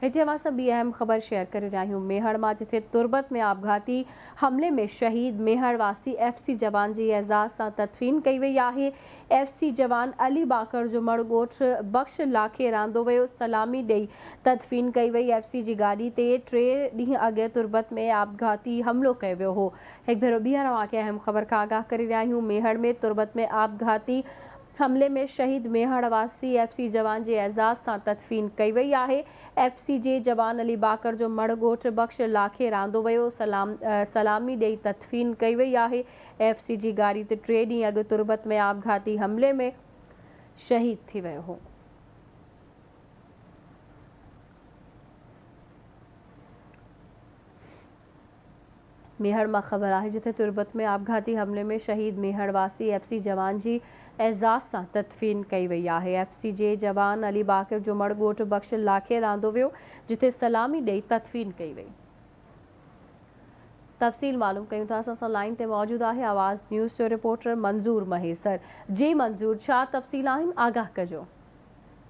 हिते असां सां ॿी अहम ख़बर शेयर करे रहिया आहियूं मेहर मां, जिथे तुर्बत में आपघाती हमले में शहीद मेहर वासी FC जवान जी एज़ाज़ सां तदफ़ीन कई वई आहे। FC जवान अली बाकर जो मड़ ॻोठ बख़्श लाखे रांदो वियो। सलामी ॾेई तदफ़ीन कई वई। FC जी गाॾी ते 3 ॾींहं अॻु तुर्बत में आपघाती हमलो कयो वियो हो। हिकु भेरो ॿीहर तव्हांखे अहम ख़बर खां आगाह करे रहिया आहियूं। मेहर में तुर्बत में आपघाती हमले में शहीद मेहर वासी FC जवान जे एज़ाज़ सां तदफ़ीन कई वई आहे। FC जे जवान अली बाकर जो मड़ ॻोठ बख़्श लाखे रांदो वियो। सलामी ॾेई तदफ़ीन कई वई आहे। FC जी गाॾी ते 3 ॾींहं अॻु तुर्बत में आपघाती हमले में शहीद थी वियो हो। मेहर मां ख़बर आहे, जिथे तुर्बत में आपघाती हमले में शहीद मेहर वासी FC जवान जी एज़ाज़ सां तदफ़ीन कई वई आहे। FC जे जवान अली बाकर जो मड़ ॻोठ बख़्श लाखे रांदो वियो, जिथे सलामी ॾेई तदफ़ीन कई वई। तफ़सील मालूम कयूं था। असां सां लाइन ते मौजूद आहे आवाज़ न्यूज़ जो रिपोर्टर मंज़ूर महेसर। जी मंज़ूर, छा तफ़सील आहिनि, आगाह कजो।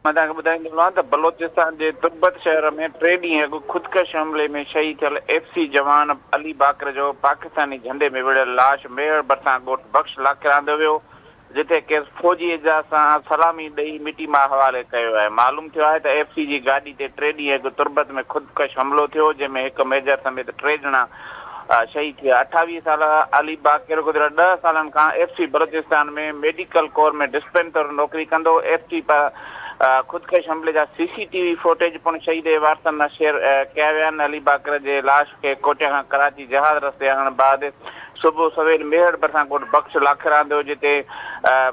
मैं ॿुधाईंदोमांव त बलोचिस्तान जे तुर्बत शहर में 3 ॾींहं अॻु ख़ुदकश हमले में शहीद थियल FC जवान अली बाकर जो पाकिस्तानी झंडे में विढ़ियल लाश मेहर भरिसां ॻोठ बख़्श लाखे रांदो वियो, जिथे केसि फ़ौजी एजाज़ सां सलामी ॾेई मिटी मां हवाले कयो आहे। मालूम थियो आहे त FC जी गाॾी ते 3 ॾींहं अॻु तुर्बत में ख़ुदकश हमलो थियो, जंहिंमें हिकु मेजर समेत 3 ॼणा शहीद थिया। 28 साल अली बाकर गुज़िरियल 10 सालनि खां FC बलोचिस्तान में मेडिकल कोर में डिस्पेंसर नौकरी कंदो। FC ख़ुदकश हमले जा CCTV फुटेज पिणु शहीद जे वारसनि सां शेयर कया विया आहिनि। अली बाकर जे लाश खे कोटिया खां कराची जहाज़ रस्ते आणण बैदि सुबुह सवेल मेहर भरिसां ॻोठ बख़्श लाखे रांदो, जिते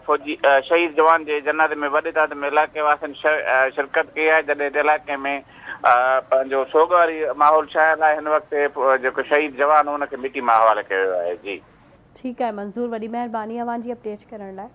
फ़ौजी शहीद जवान जे जनाज़े में वॾे तादाद में इलाइक़े वासियुनि शिरकत कई आहे, जॾहिं इलाइक़े में पंहिंजो सोगवारी माहौल छायल आहे। हिन वक़्तु जेको शहीद जवान हुनखे मिटी मां हवाले कयो आहे। जी ठीकु आहे मंज़ूर, वॾी महिरबानी अवां जी अपडेट करण लाइ।